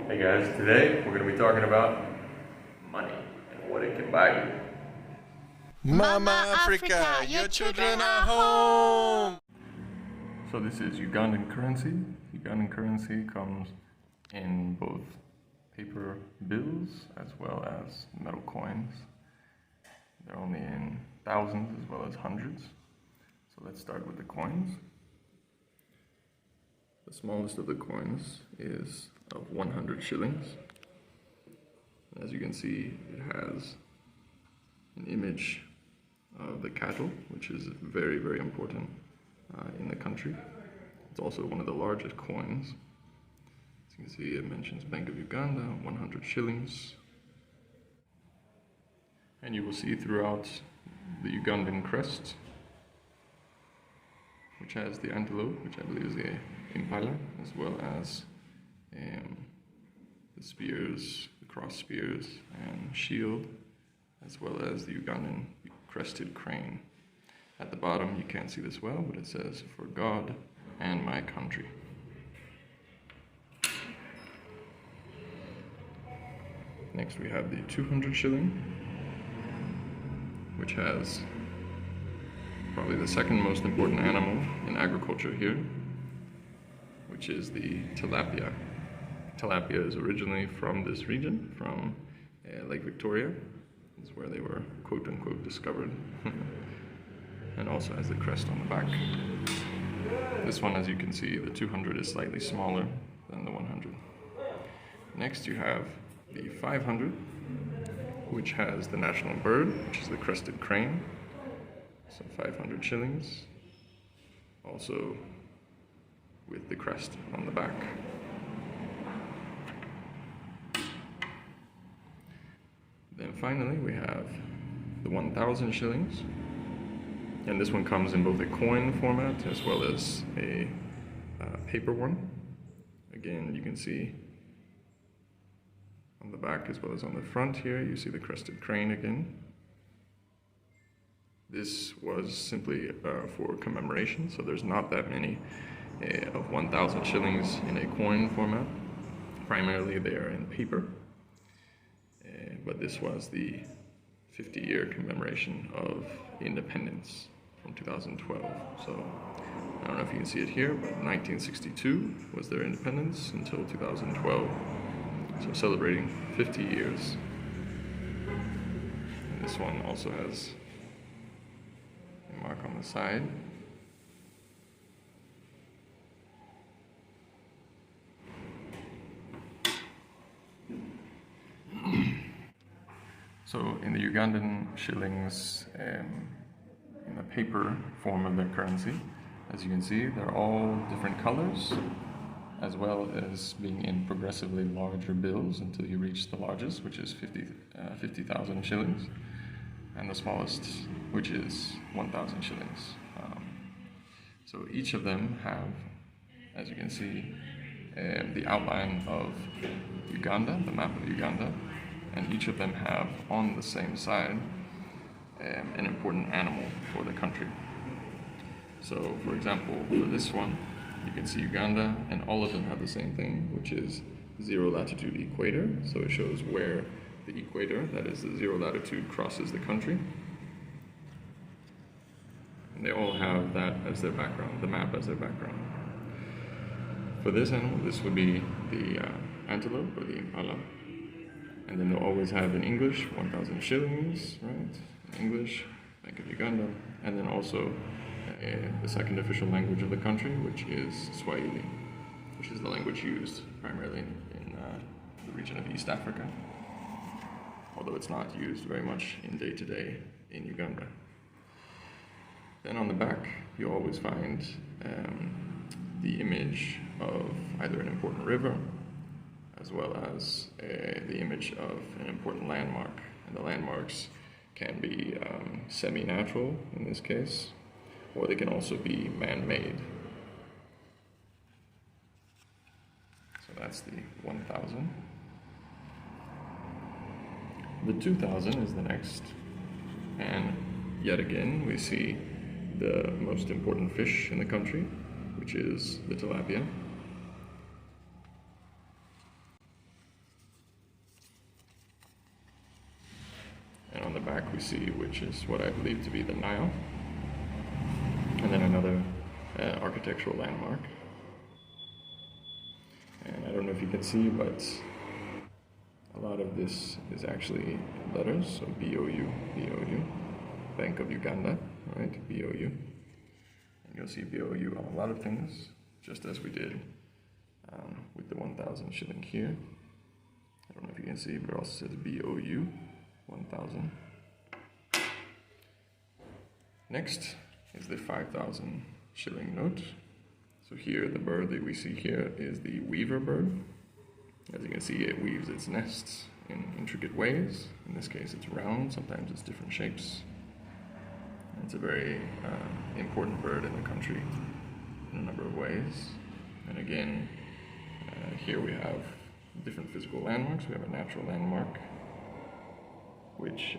Hey guys, today we're going to be talking about money and what it can buy you. Mama Africa, your children are home! So this is Ugandan currency. Ugandan currency comes in both paper bills as well as metal coins. They're only in thousands as well as hundreds. So let's start with the coins. The smallest of the coins is of 100 shillings. As you can see, it has an image of the cattle, which is very, very important in the country. It's also one of the largest coins. As you can see, it mentions Bank of Uganda, 100 shillings. And you will see throughout the Ugandan crest, which has the antelope, which I believe is the impala, as well as the spears, the cross spears and shield, as well as the Ugandan crested crane. At the bottom, you can't see this well, but it says, "For God and my country." Next we have the 200 shilling, which has probably the second most important animal in agriculture here, which is the tilapia. Tilapia is originally from this region, from Lake Victoria. It's where they were quote-unquote discovered. And also has the crest on the back. This one, as you can see, the 200 is slightly smaller than the 100. Next you have the 500, which has the national bird, which is the crested crane. So 500 shillings, also with the crest on the back. Then finally we have the 1,000 shillings, and this one comes in both a coin format as well as a paper one. Again, you can see on the back as well as on the front here, you see the crested crane again. This was simply for commemoration, so there's not that many of 1,000 shillings in a coin format. Primarily they are in paper, but this was the 50-year commemoration of independence from 2012. So I don't know if you can see it here, but 1962 was their independence until 2012. So celebrating 50 years. And this one also has a mark on the side. So in the Ugandan shillings, in the paper form of their currency, as you can see, they're all different colors, as well as being in progressively larger bills until you reach the largest, which is 50,000 shillings, and the smallest, which is 1,000 shillings. So each of them have, as you can see, the outline of Uganda, the map of Uganda, and each of them have on the same side an important animal for the country. So, for example, for this one, you can see Uganda, and all of them have the same thing, which is 0 latitude equator. So it shows where the equator, that is the 0 latitude, crosses the country. And they all have that as their background, the map as their background. For this animal, this would be the antelope or the impala. And then they'll always have in English 1,000 shillings, right? In English, Bank of Uganda, and then also the second official language of the country, which is Swahili, which is the language used primarily in the region of East Africa, although it's not used very much in day-to-day in Uganda. Then on the back, you'll always find the image of either an important river, as well as the image of an important landmark. And the landmarks can be semi-natural in this case, or they can also be man-made. So that's the 1,000. The 2,000 is the next, and yet again we see the most important fish in the country, which is the tilapia. back we see, which is what I believe to be the Nile. And then another architectural landmark. And I don't know if you can see, but a lot of this is actually letters, so BOU, BOU, Bank of Uganda, right, BOU. And you'll see BOU on a lot of things, just as we did with the 1,000 shilling here. I don't know if you can see, but it also says BOU, 1,000. Next is the 5,000 shilling note. So here, the bird that we see here is the weaver bird. As you can see, it weaves its nests in intricate ways. In this case, it's round, sometimes it's different shapes. It's a very important bird in the country in a number of ways. And again, here we have different physical landmarks. We have a natural landmark, which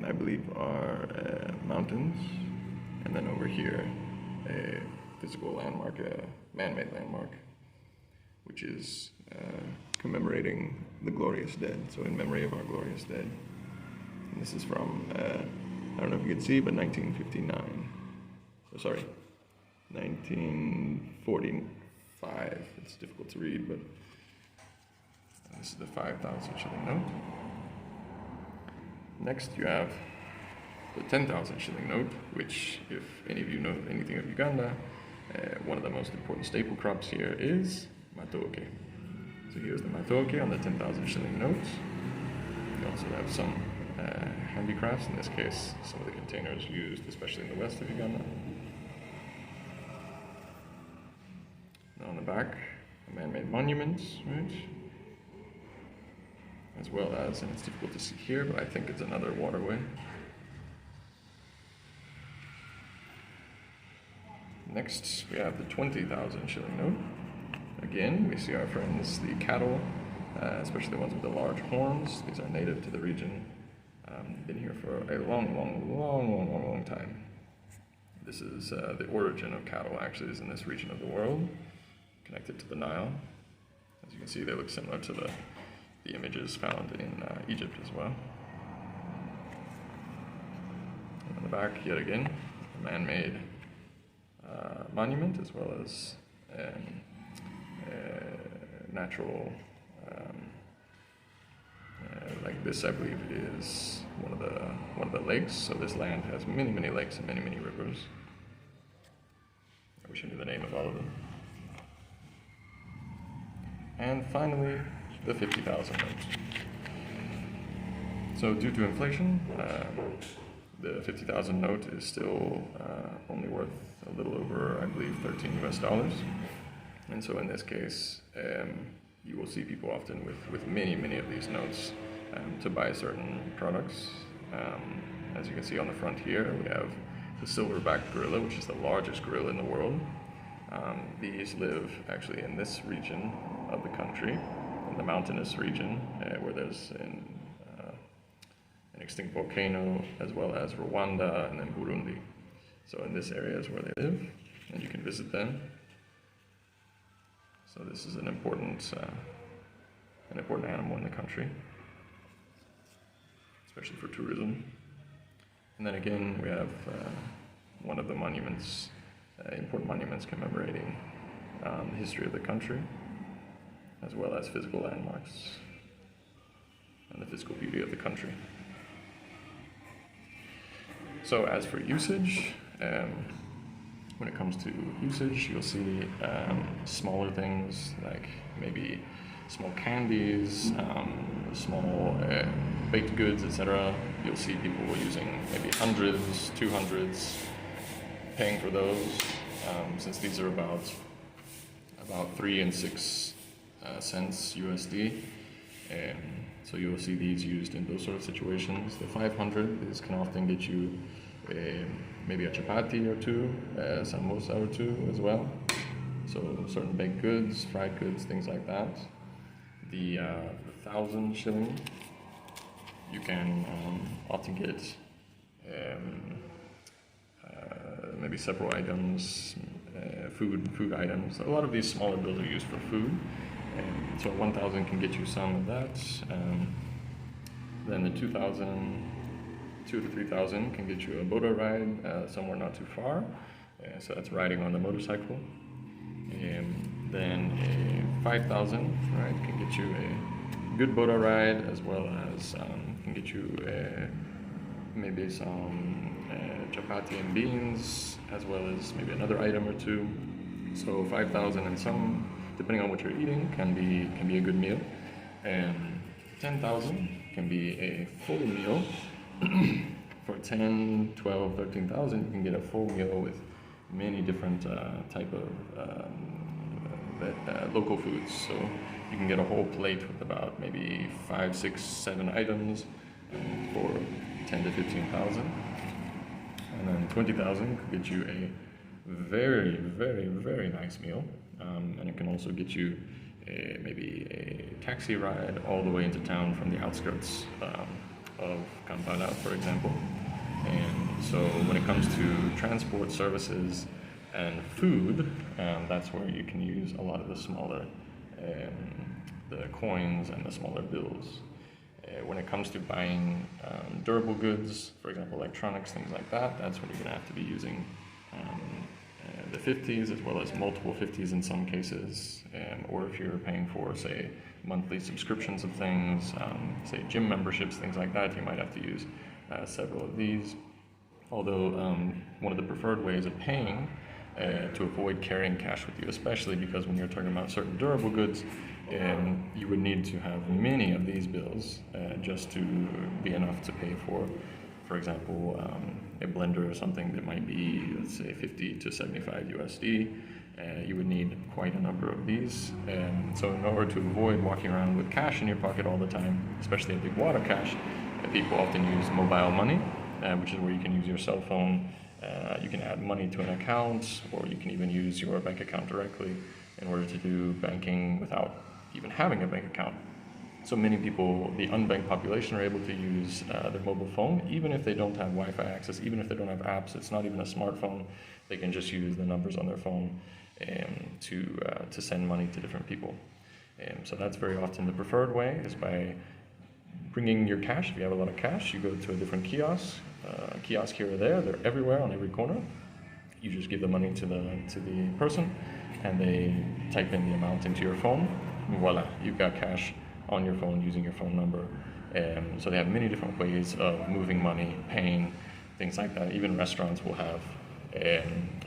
I believe are mountains. And then over here, a physical landmark, a man-made landmark, which is commemorating the glorious dead, so in memory of our glorious dead. And this is from, I don't know if you can see, but 1959. Oh, sorry, 1945. It's difficult to read, but this is the 5,000 shilling note. Next, you have the 10,000 shilling note, which, if any of you know anything of Uganda, one of the most important staple crops here is matoke. So here's the matoke on the 10,000 shilling note. We also have some handicrafts, in this case, some of the containers used, especially in the west of Uganda. Now on the back, a man-made monument, right? As well as, and it's difficult to see here, but I think it's another waterway. Next, we have the 20,000 shilling note. Again, we see our friends, the cattle, especially the ones with the large horns. These are native to the region. Been here for a long time. This is the origin of cattle, actually, is in this region of the world, connected to the Nile. As you can see, they look similar to the images found in Egypt as well. And on the back, yet again, a man-made monument, as well as natural, like this, I believe, is one of the lakes. So this land has many lakes and many rivers. I wish I knew the name of all of them. And finally, the 50,000 note. So due to inflation, the 50,000 note is still only worth a little over, I believe, $13 US. And so in this case, you will see people often with many of these notes to buy certain products. As you can see on the front here, we have the silverback gorilla, which is the largest gorilla in the world. These live actually in this region of the country, in the mountainous region, where there's an extinct volcano, as well as Rwanda and then Burundi. So in this area is where they live, and you can visit them. So this is an important animal in the country, especially for tourism. And then again, we have one of the monuments, important monuments commemorating the history of the country, as well as physical landmarks and the physical beauty of the country. So as for usage, when it comes to usage, you'll see smaller things like maybe small candies, small baked goods, etc. You'll see people using maybe hundreds, 200s, paying for those, since these are about 3 and 6 cents USD. So you'll see these used in those sort of situations. The 500 can often get you maybe a chapati or two, samosa or two as well. So certain baked goods, fried goods, things like that. The 1,000 shilling, you can often get maybe several items, food items. A lot of these smaller bills are used for food. So 1,000 can get you some of that. Then the 2,000 2,000 to 3,000 can get you a boat ride somewhere not too far. So that's riding on the motorcycle. Then a 5,000, right, can get you a good boat ride, as well as can get you maybe some chapati and beans, as well as maybe another item or two. So 5,000 and some, depending on what you're eating, can be a good meal. 10,000 can be a full meal. For 10, 12, 13,000, you can get a full meal with many different type of local foods. So you can get a whole plate with about maybe 5, 6, 7 items for 10 to 15,000. And then 20,000 could get you a very, very, very nice meal. And it can also get you maybe a taxi ride all the way into town from the outskirts of Kampala, for example. And so when it comes to transport services and food, that's where you can use a lot of the smaller the coins and the smaller bills. When it comes to buying durable goods, for example electronics, things like that, that's when you're going to have to be using the 50s, as well as multiple 50s in some cases, or if you're paying for, say, monthly subscriptions of things, say gym memberships, things like that, you might have to use several of these. Although one of the preferred ways of paying to avoid carrying cash with you, especially because when you're talking about certain durable goods, you would need to have many of these bills just to be enough to pay for example, a blender or something that might be, let's say, 50 to 75 USD. You would need quite a number of these. So in order to avoid walking around with cash in your pocket all the time, especially a big wad of cash, people often use mobile money, which is where you can use your cell phone. You can add money to an account, or you can even use your bank account directly in order to do banking without even having a bank account. So many people, the unbanked population, are able to use their mobile phone, even if they don't have Wi-Fi access, even if they don't have apps. It's not even a smartphone. They can just use the numbers on their phone to send money to different people. So that's very often the preferred way, is by bringing your cash. If you have a lot of cash, you go to a different kiosk here or there. They're everywhere on every corner. You just give the money to the person, and they type in the amount into your phone. And voila, you've got cash on your phone using your phone number. So they have many different ways of moving money, paying, things like that. Even restaurants will have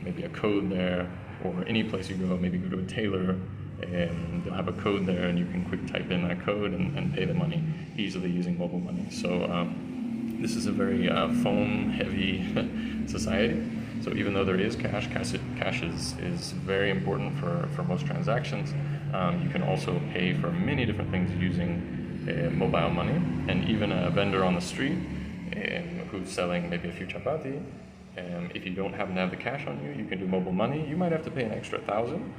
maybe a code there, or any place you go, maybe go to a tailor, and they'll have a code there, and you can quick type in that code and pay the money easily using mobile money. So this is a very phone-heavy society. So even though there is cash is very important for most transactions. You can also pay for many different things using mobile money. And even a vendor on the street who's selling maybe a few chapati, if you don't happen to have the cash on you, you can do mobile money. You might have to pay an extra 1,000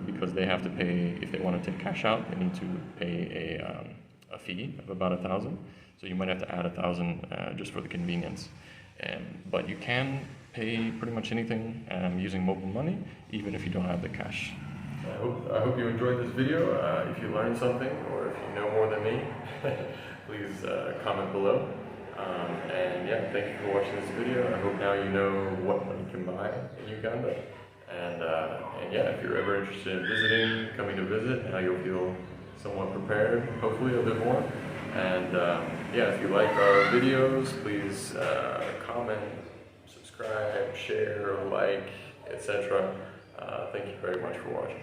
because they have to pay, if they want to take cash out, they need to pay a fee of about 1,000. So you might have to add 1,000 just for the convenience. But you can pay pretty much anything using mobile money, even if you don't have the cash. I hope you enjoyed this video. If you learned something, or if you know more than me, please comment below. And yeah, thank you for watching this video. I hope now you know what money can buy in Uganda. And yeah, if you're ever interested in visiting, coming to visit, now you'll feel somewhat prepared, hopefully a bit more. And yeah, if you like our videos, please comment, subscribe, share, like, etc. Thank you very much for watching.